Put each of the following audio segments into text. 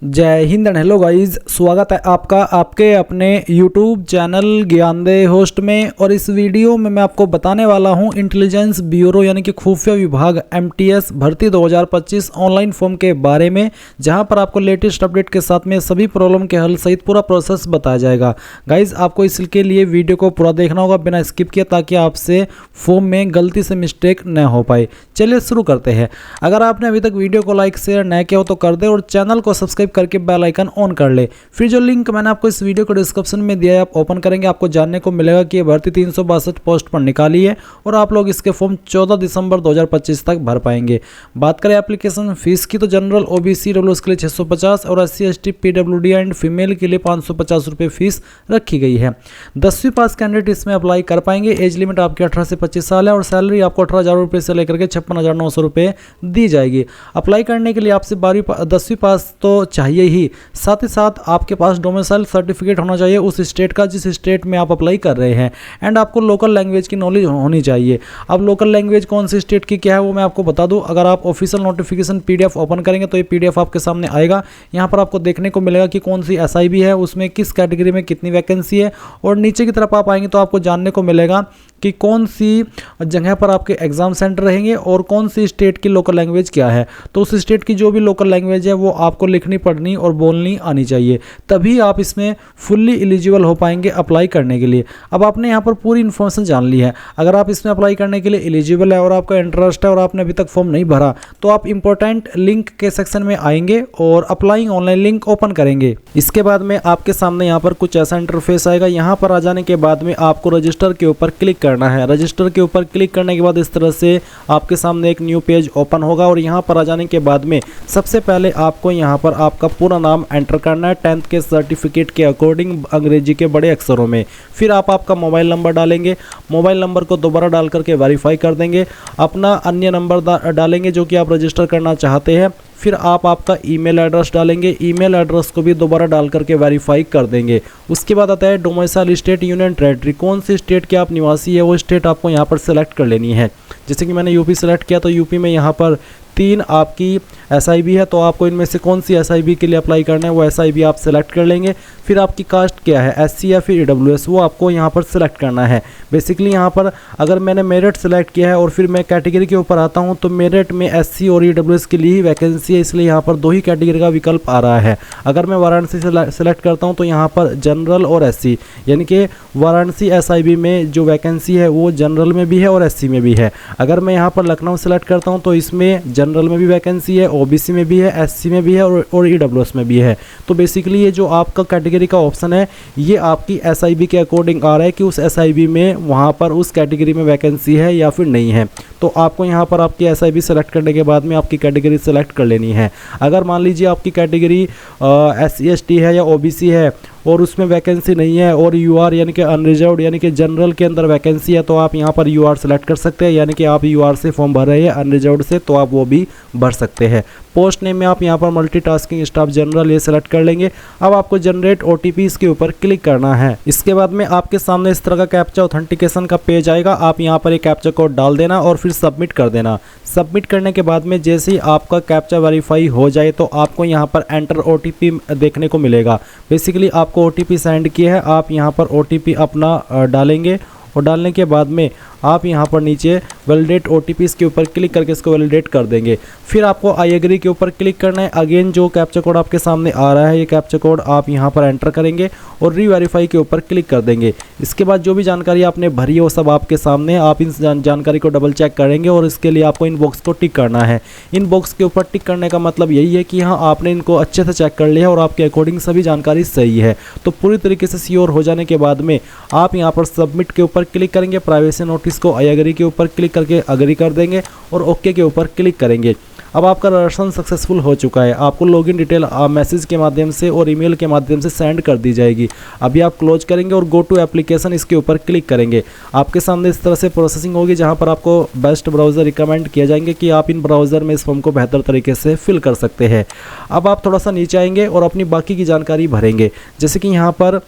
जय Hind and hello guys, स्वागत है आपका आपके अपने YouTube चैनल ज्ञानदेह होस्ट में। और इस वीडियो में मैं आपको बताने वाला हूं इंटेलिजेंस ब्यूरो यानी कि खुफिया विभाग MTS भर्ती 2025 ऑनलाइन फॉर्म के बारे में, जहां पर आपको लेटेस्ट अपडेट के साथ में सभी प्रॉब्लम के हल सहित पूरा प्रोसेस बताया जाएगा। गाइज आपको इसके लिए वीडियो को पूरा देखना होगा बिना स्किप किए, ताकि आपसे फॉर्म में गलती से मिस्टेक न हो पाए। चलिए शुरू करते हैं। अगर आपने अभी तक वीडियो को लाइक शेयर न किया हो तो कर दे और चैनल को सब्सक्राइब करके बेल आइकन ऑन कर ले। फिर जो लिंक मैंने आपको इस वीडियो को डिस्क्रिप्शन में दिया है, आप ओपन करेंगे, आपको जानने को मिलेगा कि ये भर्ती 362 पोस्ट पर निकाली है और आप लोग इसके फॉर्म 14 दिसंबर 2025 तक भर पाएंगे। बात करें एप्लीकेशन फीस की, तो जनरल OBC EWS के लिए 650 और SC ST PWD and female के लिए 550 रुपये फीस रखी गई है। 10वीं पास कैंडिडेट इसमें अप्लाई कर पाएंगे। एज लिमिट आपकी 18 से 25 साल है और सैलरी आपको 18,000 रुपये से लेकर के 56,900 रुपये दी जाएगी। अप्लाई करने के लिए आपसे 10वीं पास तो चाहिए ही, साथ ही साथ आपके पास डोमिसाइल सर्टिफिकेट होना चाहिए उस स्टेट का जिस स्टेट में आप अप्लाई कर रहे हैं, एंड आपको लोकल लैंग्वेज की नॉलेज होनी चाहिए। अब लोकल लैंग्वेज कौन सी स्टेट की क्या है वो मैं आपको बता दूं। अगर आप ऑफिशियल नोटिफिकेशन PDF ओपन करेंगे तो ये PDF आपके सामने आएगा। यहाँ पर आपको देखने को मिलेगा कि कौन सी SIB है, उसमें किस कैटेगरी में कितनी वैकेंसी है, और नीचे की तरफ आप आएंगे तो आपको जानने को मिलेगा कि कौन सी जगह पर आपके एग्जाम सेंटर रहेंगे और कौन सी स्टेट की लोकल लैंग्वेज क्या है। तो उस स्टेट की जो भी लोकल लैंग्वेज है वो आपको लिखनी पढ़नी और बोलनी आनी चाहिए, तभी आप इसमें फुल्ली एलिजिबल हो पाएंगे अप्लाई करने के लिए। अब आपने यहाँ पर पूरी इन्फॉर्मेशन जान ली है। अगर आप इसमें अप्लाई करने के लिए एलिजिबल है और आपका इंटरेस्ट है और आपने अभी तक फॉर्म नहीं भरा, तो आप इंपॉर्टेंट लिंक के सेक्शन में आएंगे और अप्लाइंग ऑनलाइन लिंक ओपन करेंगे। इसके बाद में आपके सामने यहाँ पर कुछ ऐसा इंटरफेस आएगा। यहाँ पर आ जाने के बाद में आपको रजिस्टर के ऊपर क्लिक करना है। रजिस्टर के ऊपर क्लिक करने के बाद इस तरह से आपके सामने एक न्यू पेज ओपन होगा और यहाँ पर आ जाने के बाद में सबसे पहले आपको यहाँ पर आपका पूरा नाम एंटर करना है 10th के सर्टिफिकेट के अकॉर्डिंग अंग्रेजी के बड़े अक्षरों में। फिर आप आपका मोबाइल नंबर डालेंगे। मोबाइल नंबर को दोबारा डाल करके वेरीफाई कर देंगे। अपना अन्य नंबर डालेंगे जो कि आप रजिस्टर करना चाहते हैं। फिर आप आपका ईमेल एड्रेस डालेंगे। ईमेल एड्रेस को भी दोबारा डाल करके वेरीफाई कर देंगे। उसके बाद आता है डोमिसाइल स्टेट यूनियन टेरेटरी, कौन सी स्टेट के आप निवासी है वो स्टेट आपको यहाँ पर सेलेक्ट कर लेनी है। जैसे कि मैंने यूपी सेलेक्ट किया तो यूपी में यहाँ पर 3 आपकी SIB है, तो आपको इनमें से कौन सी SIB के लिए अप्लाई करना है वो SIB आप सेलेक्ट कर लेंगे। फिर आपकी कास्ट क्या है, SC या फिर EWS, वो आपको यहाँ पर सेलेक्ट करना है। बेसिकली यहाँ पर अगर मैंने मेरिट सेलेक्ट किया है और फिर मैं कैटेगरी के ऊपर आता हूँ तो मेरिट में SC और EWS के लिए ही वैकेंसी है, इसलिए यहाँ पर 2 ही कैटेगरी का विकल्प आ रहा है। अगर मैं वाराणसी से सेलेक्ट करता हूँ तो यहाँ पर जनरल और SC, यानी कि वाराणसी SIB में जो वैकेंसी है वो जनरल में भी है और SC में भी है। अगर मैं यहाँ पर लखनऊ सेलेक्ट करता हूँ तो इसमें जनरल में भी वैकेंसी है, OBC में भी है, SC में भी है और EWS में भी है। तो बेसिकली ये जो आपका कैटेगरी का ऑप्शन है ये आपकी SIB के अकॉर्डिंग आ रहा है कि उस SIB में वहाँ पर उस कैटेगरी में वैकेंसी है या फिर नहीं है। तो आपको यहाँ पर आपकी SIB सेलेक्ट करने के बाद में आपकी कैटेगरी सेलेक्ट कर लेनी है। अगर मान लीजिए आपकी कैटेगरी SC ST है या OBC है और उसमें वैकेंसी नहीं है और UR यानी कि अनरिजर्व्ड यानी कि जनरल के अंदर वैकेंसी है, तो आप यहाँ पर UR सेलेक्ट कर सकते हैं, यानी कि आप UR से फॉर्म भर रहे हैं अनरिजर्व्ड से, तो आप वो भी भर सकते हैं। पोस्ट नेम में आप यहाँ पर मल्टीटास्किंग स्टाफ जनरल ये सेलेक्ट कर लेंगे। अब आपको जनरेट OTPs के ऊपर क्लिक करना है। इसके बाद में आपके सामने इस तरह का कैप्चा ऑथेंटिकेशन का पेज आएगा। आप यहाँ पर एक कैप्चा कोड डाल देना और फिर सबमिट कर देना। सबमिट करने के बाद में जैसे ही आपका कैप्चा वेरीफाई हो जाए तो आपको यहाँ पर एंटर OTP देखने को मिलेगा। बेसिकली आपको OTP सेंड किया है, आप यहाँ पर OTP अपना डालेंगे और डालने के बाद में आप यहाँ पर नीचे वैलिडेट OTPs के ऊपर क्लिक करके इसको वैलिडेट कर देंगे। फिर आपको आई एग्री के ऊपर क्लिक करना है। अगेन जो कैप्चा कोड आपके सामने आ रहा है ये कैप्चा कोड आप यहाँ पर एंटर करेंगे और रीवेरीफाई के ऊपर क्लिक कर देंगे। इसके बाद जो भी जानकारी आपने भरी है वो सब आपके सामने, आप इन जानकारी को डबल चेक करेंगे और इसके लिए आपको इन बॉक्स को टिक करना है। इन बॉक्स के ऊपर टिक करने का मतलब यही है कि हाँ आपने इनको अच्छे से चेक कर लिया और आपके अकॉर्डिंग सभी जानकारी सही है। तो पूरी तरीके से श्योर हो जाने के बाद में आप यहाँ पर सबमिट के ऊपर क्लिक करेंगे। प्राइवेसी नोटिस को आई एग्री के ऊपर क्लिक करके अग्री कर देंगे और ओके के ऊपर क्लिक करेंगे। अब आपका रजिस्ट्रेशन सक्सेसफुल हो चुका है। आपको लॉगिन डिटेल मैसेज के माध्यम से और ईमेल के माध्यम से सेंड कर दी जाएगी। अभी आप क्लोज करेंगे और गो टू एप्लीकेशन इसके ऊपर क्लिक करेंगे। आपके सामने इस तरह से प्रोसेसिंग होगी जहां पर आपको बेस्ट ब्राउज़र रिकमेंड किए जाएंगे कि आप इन ब्राउज़र में इस फॉर्म को बेहतर तरीके से फिल कर सकते हैं। अब आप थोड़ा सा नीचे आएंगे और अपनी बाकी की जानकारी भरेंगे। जैसे कि यहाँ पर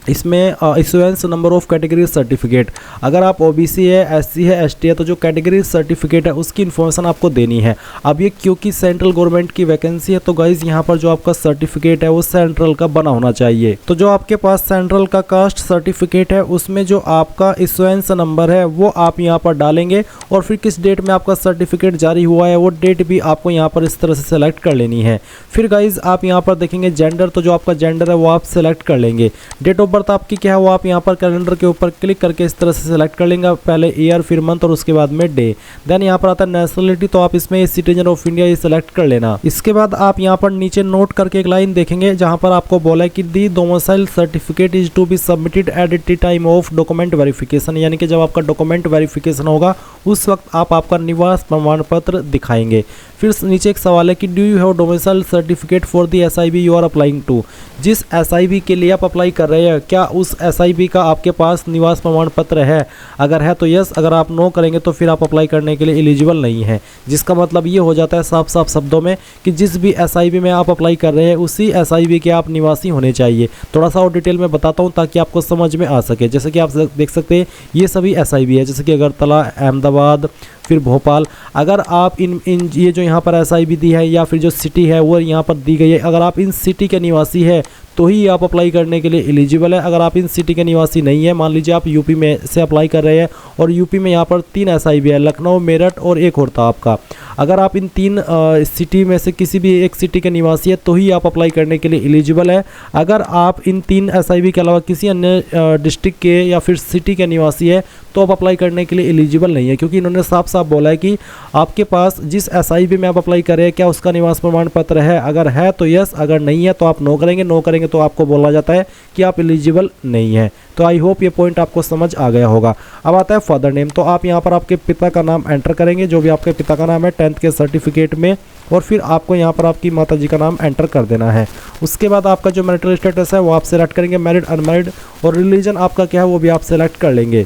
इसमें issuance number of category certificate, अगर आप ओबीसी है, एससी है, एसटी है, तो जो कैटेगरी सर्टिफिकेट है उसकी इन्फॉर्मेशन आपको देनी है। अब ये क्योंकि सेंट्रल गवर्नमेंट की वैकेंसी है तो गाइज यहाँ पर जो आपका सर्टिफिकेट है वो सेंट्रल का बना होना चाहिए। तो जो आपके पास सेंट्रल का कास्ट सर्टिफिकेट है उसमें जो आपका इशुएंस नंबर है वो आप यहाँ पर डालेंगे और फिर किस डेट में आपका सर्टिफिकेट जारी हुआ है वो डेट भी आपको यहाँ पर इस तरह से सेलेक्ट कर लेनी है। फिर गाइज आप यहाँ पर देखेंगे जेंडर, तो जो आपका जेंडर है वो आप सेलेक्ट कर लेंगे। डेट ऑफ बर्थ आपकी क्या है वो आप यहाँ पर कैलेंडर के ऊपर क्लिक करके इस तरह से सेलेक्ट कर लेंगे, पहले ईयर फिर मंथ और उसके बाद में डे। देन यहाँ पर आता है नेशनलिटी, तो आप इसमें सिटीजन ऑफ इंडिया ये सेलेक्ट कर लेना। इसके बाद आप यहाँ पर नीचे नोट करके एक लाइन देखेंगे जहाँ पर आपको बोला है कि the domicile certificate is to be submitted at the time of document verification, यानी कि जब आपका डॉक्यूमेंट वेरिफिकेशन होगा उस वक्त आप आपका निवास प्रमाण पत्र दिखाएंगे। फिर नीचे एक सवाल है कि do you have domicile certificate for the SIB you are applying to, जिस एसआईबी के लिए आप अप्लाई कर रहे हैं क्या उस एसआईबी का आपके पास निवास प्रमाण पत्र है? अगर है तो यस, अगर आप नो करेंगे तो फिर आप अप्लाई करने के लिए एलिजिबल नहीं है। जिसका मतलब ये हो जाता है साफ साफ शब्दों में कि जिस भी एसआईबी में आप अप्लाई कर रहे हैं उसी एसआईबी के आप निवासी होने चाहिए। थोड़ा सा और डिटेल में बताता हूँ ताकि आपको समझ में आ सके। जैसे कि आप देख सकते हैं ये सभी एसआईबी है, जैसे कि अगरतला, अहमदाबाद, फिर भोपाल। अगर आप इन ये जो यहाँ पर एसआईबी दी है या फिर जो सिटी है वो यहाँ पर दी गई है, अगर आप इन सिटी के निवासी है तो ही आप अप्लाई करने के लिए एलिजिबल है। अगर आप इन सिटी के निवासी नहीं है, मान लीजिए आप यूपी में से अप्लाई कर रहे हैं और यूपी में यहाँ पर 3 एसआईबी है, लखनऊ, मेरठ और एक और था आपका। अगर आप इन 3 सिटी में से किसी भी एक सिटी के निवासी है तो ही आप अप्लाई करने के लिए एलिजिबल है। अगर आप इन 3 एसआईबी के अलावा किसी अन्य डिस्ट्रिक्ट के या फिर सिटी के निवासी है तो आप अप्लाई करने के लिए एलिजिबल नहीं है, क्योंकि इन्होंने साफ साफ बोला है कि आपके पास जिस एसआईबी में आप अप्लाई कर रहे हैं क्या उसका निवास प्रमाण पत्र है। अगर है तो यस, अगर नहीं है तो आप नो करेंगे। नो करेंगे तो आपको बोला जाता है कि आप एलिजिबल नहीं है। तो आई होप ये पॉइंट आपको समझ आ गया होगा। अब आता है फादर नेम, तो आप यहाँ पर आपके पिता का नाम एंटर करेंगे, जो भी आपके पिता का नाम है 10th के सर्टिफिकेट में, और फिर आपको यहाँ पर आपकी माता जी का नाम एंटर कर देना है। उसके बाद आपका जो मैरिटल स्टेटस है वो आप सेलेक्ट करेंगे, मैरिड, अनमैरिड, और रिलीजन आपका क्या है वो भी आप सेलेक्ट कर लेंगे।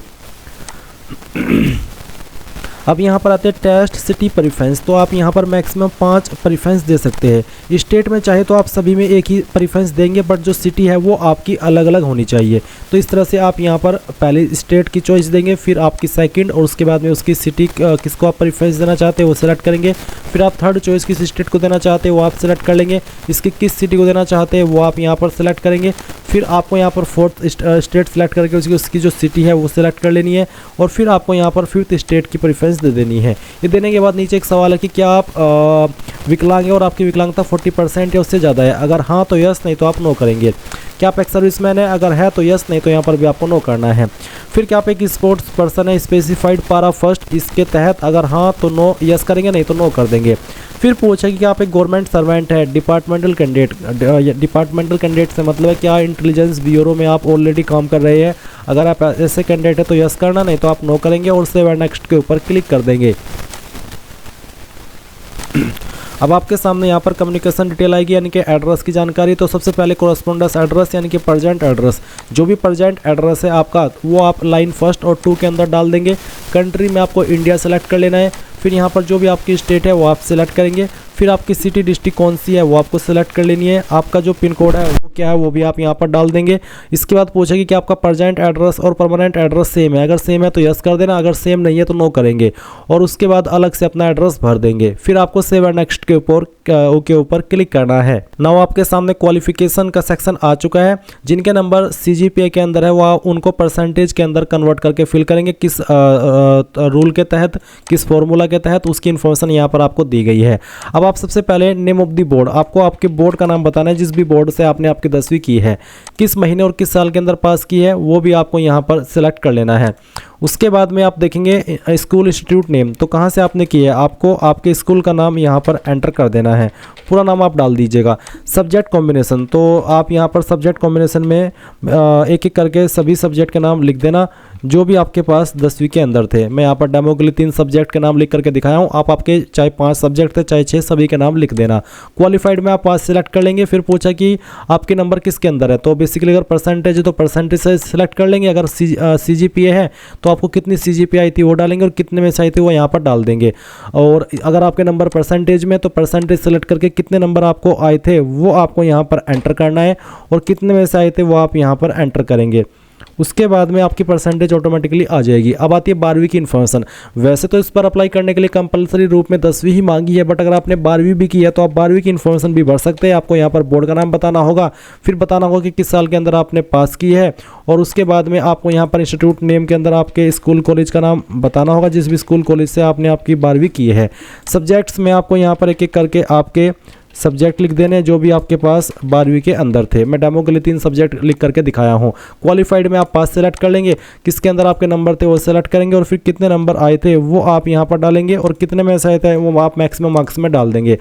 अब यहाँ पर आते हैं टेस्ट सिटी प्रेफरेंस, तो आप यहाँ पर मैक्सिमम 5 प्रेफरेंस दे सकते हैं। स्टेट में चाहे तो आप सभी में एक ही प्रेफरेंस देंगे, बट जो सिटी है वो आपकी अलग अलग होनी चाहिए। तो इस तरह से आप यहाँ पर पहले स्टेट की चॉइस देंगे, फिर आपकी सेकंड, और उसके बाद में उसकी सिटी किसको आप प्रेफरेंस देना चाहते हैं वो सिलेक्ट करेंगे। फिर आप थर्ड चॉइस किस स्टेट को देना चाहते हैं वो आप सिलेक्ट कर लेंगे। इसकी किस सिटी को देना चाहते हैं वो आप यहाँ पर सिलेक्ट करेंगे। फिर आपको यहाँ पर 4th स्टेट सेलेक्ट करके उसकी जो सिटी है वो सिलेक्ट कर लेनी है, और फिर आपको यहाँ पर 5th स्टेट की प्रेफरेंस दे देनी है। ये देने के बाद नीचे एक सवाल है कि क्या आप विकलांग है और आपकी विकलांगता 40% या उससे ज़्यादा है। अगर हाँ तो यस, नहीं तो आप नो करेंगे। क्या आप एक सर्विसमैन है? अगर है तो यस, नहीं तो यहाँ पर भी आपको नो करना है। फिर क्या आप एक स्पोर्ट्स पर्सन है स्पेसिफाइड पारा फर्स्ट, इसके तहत अगर हाँ तो नो यस करेंगे, नहीं तो नो कर देंगे। फिर पूछा कि क्या आप एक गवर्नमेंट सर्वेंट है, डिपार्टमेंटल कैंडिडेट। डिपार्टमेंटल कैंडिडेट से मतलब है क्या इंटेलिजेंस ब्यूरो में आप ऑलरेडी काम कर रहे हैं। अगर आप ऐसे कैंडिडेट है तो यस करना, नहीं तो आप नो करेंगे और सेव नेक्स्ट के ऊपर क्लिक कर देंगे। अब आपके सामने यहाँ पर कम्युनिकेशन डिटेल आएगी, यानी कि एड्रेस की जानकारी। तो सबसे पहले कोरस्पोंडेंस एड्रेस यानी कि प्रेजेंट एड्रेस, जो भी प्रेजेंट एड्रेस है आपका वो आप लाइन 1 और 2 के अंदर डाल देंगे। कंट्री में आपको इंडिया सेलेक्ट कर लेना है। फिर यहाँ पर जो भी आपकी स्टेट है वो आप सिलेक्ट करेंगे। फिर आपकी सिटी डिस्ट्रिक्ट कौन सी है वो आपको सेलेक्ट कर लेनी है। आपका जो पिन कोड है वो क्या है वो भी आप यहाँ पर डाल देंगे। इसके बाद पूछेगी कि आपका प्रेजेंट एड्रेस और परमानेंट एड्रेस सेम है। अगर सेम है तो यस कर देना, अगर सेम नहीं है तो नो करेंगे, और उसके बाद अलग से अपना एड्रेस भर देंगे। फिर आपको सेव एंड नेक्स्ट के ऊपर क्लिक करना है। नाउ आपके सामने क्वालिफिकेशन का सेक्शन आ चुका है। जिनके नंबर CGPA के अंदर है वो उनको परसेंटेज के अंदर कन्वर्ट करके फिल करेंगे, किस रूल के तहत, किस फॉर्मूला के तहत, उसकी इन्फॉर्मेशन यहाँ पर आपको दी गई है। अब आप सबसे पहले नेम ऑफ द बोर्ड, आपको आपके बोर्ड का नाम बताना है जिस भी बोर्ड से आपने आपकी 10वीं की है, किस महीने और किस साल के अंदर पास की है वो भी आपको यहाँ पर सिलेक्ट कर लेना है। उसके बाद में आप देखेंगे स्कूल इंस्टीट्यूट नेम, तो कहाँ से आपने की है आपको आपके स्कूल का नाम यहाँ पर एंटर कर देना है, पूरा नाम आप डाल दीजिएगा। सब्जेक्ट कॉम्बिनेशन, तो आप यहाँ पर सब्जेक्ट कॉम्बिनेशन में एक एक करके सभी सब्जेक्ट के नाम लिख देना। जो भी आपके पास 10वीं के अंदर थे। मैं यहाँ पर डेमो के लिए 3 सब्जेक्ट के नाम लिख करके दिखाया हूँ। आप आपके चाहे 5 सब्जेक्ट थे चाहे 6, सभी के नाम लिख देना। क्वालिफाइड में आप 5 सेलेक्ट कर लेंगे। फिर पूछा कि आपके नंबर किसके अंदर है, तो बेसिकली अगर परसेंटेज है तो परसेंटेज से सिलेक्ट कर लेंगे। अगर CGPA है तो आपको कितनी CGPA आई थी वो डालेंगे और कितने में से आई थी वो यहाँ पर डाल देंगे। और अगर आपके नंबर परसेंटेज में तो परसेंटेज सेलेक्ट करके कितने नंबर आपको आए थे वो आपको यहाँ पर एंटर करना है और कितने में से आए थे वो आप यहाँ पर एंटर करेंगे। उसके बाद में आपकी परसेंटेज ऑटोमेटिकली आ जाएगी। अब आती है 12वीं की इन्फॉर्मेशन। वैसे तो इस पर अप्लाई करने के लिए कंपलसरी रूप में 10वीं ही मांगी है, बट अगर आपने 12वीं भी की है तो आप 12वीं की इन्फॉर्मेशन भी भर सकते हैं। आपको यहाँ पर बोर्ड का नाम बताना होगा, फिर बताना होगा कि किस साल के अंदर आपने पास की है, और उसके बाद में आपको यहाँ पर इंस्टीट्यूट नेम के अंदर आपके स्कूल कॉलेज का नाम बताना होगा, जिस भी स्कूल कॉलेज से आपने आपकी 12वीं की है। सब्जेक्ट्स में आपको यहाँ पर एक एक करके आपके सब्जेक्ट लिख देने जो भी आपके पास 12वीं के अंदर थे। मैं डेमो के लिए 3 सब्जेक्ट लिख करके दिखाया हूँ। क्वालिफाइड में आप 5 सेलेक्ट कर लेंगे, किसके अंदर आपके नंबर थे वो सेलेक्ट करेंगे और फिर कितने नंबर आए थे वो आप यहाँ पर डालेंगे और कितने में से आए थे वो आप मैक्सिमम मार्क्स में डाल देंगे।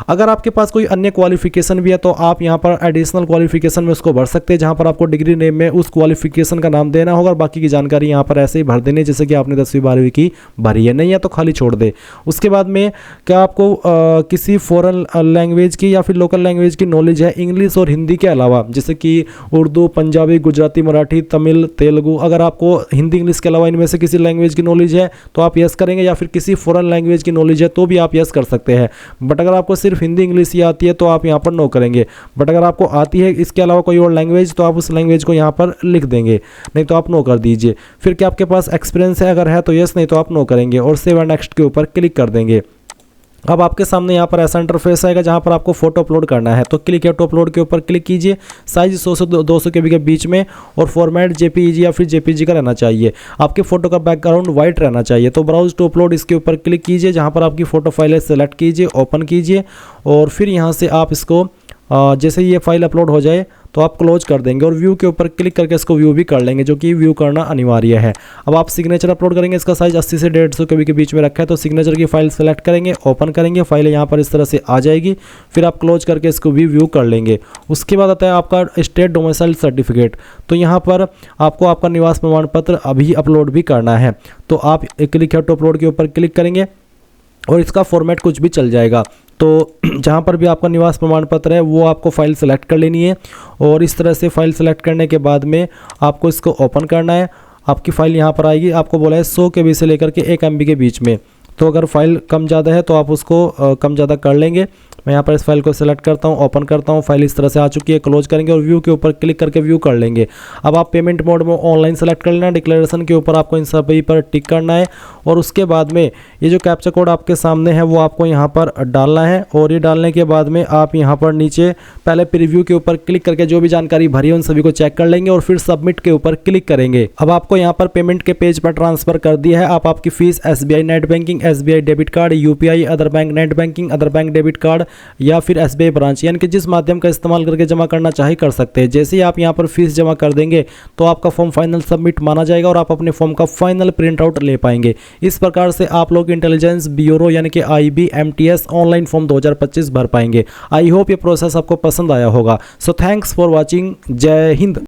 अगर आपके पास कोई अन्य क्वालिफिकेशन भी है तो आप यहाँ पर एडिशनल क्वालिफिकेशन में उसको भर सकते हैं, जहाँ पर आपको डिग्री नेम में उस क्वालिफिकेशन का नाम देना होगा और बाकी की जानकारी यहाँ पर ऐसे ही भर देनी है जैसे कि आपने 10वीं 12वीं की भरी है। नहीं है तो खाली छोड़ दे। उसके बाद में क्या आपको किसी फॉरेन लैंग्वेज की या फिर लोकल लैंग्वेज की नॉलेज है इंग्लिश और हिंदी के अलावा, जैसे कि उर्दू, पंजाबी, गुजराती, मराठी, तमिल, तेलुगु। अगर आपको हिंदी इंग्लिश के अलावा इनमें से किसी लैंग्वेज की नॉलेज है तो आप यस करेंगे, या फिर किसी फॉरेन लैंग्वेज की नॉलेज है तो भी आप यस कर सकते हैं। बट अगर आपको सिर्फ हिंदी इंग्लिश ही आती है तो आप यहाँ पर नो करेंगे। बट अगर आपको आती है इसके अलावा कोई और लैंग्वेज तो आप उस लैंग्वेज को यहाँ पर लिख देंगे, नहीं तो आप नो कर दीजिए। फिर क्या आपके पास एक्सपीरियंस है, अगर है तो यस, नहीं तो आप नो करेंगे और सेव एंड नेक्स्ट के ऊपर क्लिक कर देंगे। अब आपके सामने यहाँ पर ऐसा इंटरफेस आएगा जहाँ पर आपको फोटो अपलोड करना है, तो क्लिक है टू अपलोड के ऊपर क्लिक कीजिए। साइज 100 से 200 KB के बीच में और फॉर्मेट JPEG या फिर JPG का रहना चाहिए। आपके फोटो का बैकग्राउंड वाइट रहना चाहिए। तो ब्राउज टू अपलोड इसके ऊपर क्लिक कीजिए, जहाँ पर आपकी फोटो फाइल है सेलेक्ट कीजिए, ओपन कीजिए और फिर यहाँ से आप इसको जैसे ये फाइल अपलोड हो जाए तो आप क्लोज कर देंगे और व्यू के ऊपर क्लिक करके इसको व्यू भी कर लेंगे, जो कि व्यू करना अनिवार्य है। अब आप सिग्नेचर अपलोड करेंगे, इसका साइज 80 से 150 KB के बीच में रखा है, तो सिग्नेचर की फाइल सेलेक्ट करेंगे, ओपन करेंगे, फाइल यहाँ पर इस तरह से आ जाएगी। फिर आप क्लोज करके इसको भी व्यू कर लेंगे। उसके बाद आता है आपका स्टेट डोमिसाइल सर्टिफिकेट। तो यहाँ पर आपको आपका निवास प्रमाण पत्र अभी अपलोड भी करना है, तो आप क्लिक है टू अपलोड के ऊपर क्लिक करेंगे और इसका फॉर्मेट कुछ भी चल जाएगा। तो जहाँ पर भी आपका निवास प्रमाण पत्र है वो आपको फ़ाइल सेलेक्ट कर लेनी है और इस तरह से फ़ाइल सेलेक्ट करने के बाद में आपको इसको ओपन करना है। आपकी फ़ाइल यहाँ पर आएगी, आपको बोला है 100 KB से लेकर के 1 MB के बीच में। तो अगर फाइल कम ज़्यादा है तो आप उसको कम ज़्यादा कर लेंगे। मैं यहाँ पर इस फाइल को सेलेक्ट करता हूँ, ओपन करता हूँ, फाइल इस तरह से आ चुकी है, क्लोज करेंगे और व्यू के ऊपर क्लिक करके व्यू कर लेंगे। अब आप पेमेंट मोड में ऑनलाइन सेलेक्ट कर लेना है, डिक्लेरेशन के ऊपर आपको इन सभी पर टिक करना है और उसके बाद में ये जो कैप्चा कोड आपके सामने है वो आपको यहाँ पर डालना है और ये डालने के बाद में आप यहाँ पर नीचे पहले प्रीव्यू के ऊपर क्लिक करके जो भी जानकारी भरी है उन सभी को चेक कर लेंगे और फिर सबमिट के ऊपर क्लिक करेंगे। अब आपको यहाँ पर पेमेंट के पेज पर ट्रांसफर कर दिया है। आप आपकी fees SBI net banking, SBI debit card, UPI, other bank net banking, other bank debit card या फिर SBI ब्रांच, यानी कि जिस माध्यम का इस्तेमाल करके जमा करना चाहे कर सकते हैं। जैसे ही आप यहाँ पर फीस जमा कर देंगे तो आपका फॉर्म फाइनल सबमिट माना जाएगा और आप अपने फॉर्म का फाइनल प्रिंट आउट ले पाएंगे। इस प्रकार से आप लोग इंटेलिजेंस ब्यूरो यानी कि IB MTS ऑनलाइन फॉर्म 2025 भर पाएंगे। आई होप ये प्रोसेस आपको पसंद आया होगा। So thanks for watching. जय हिंद।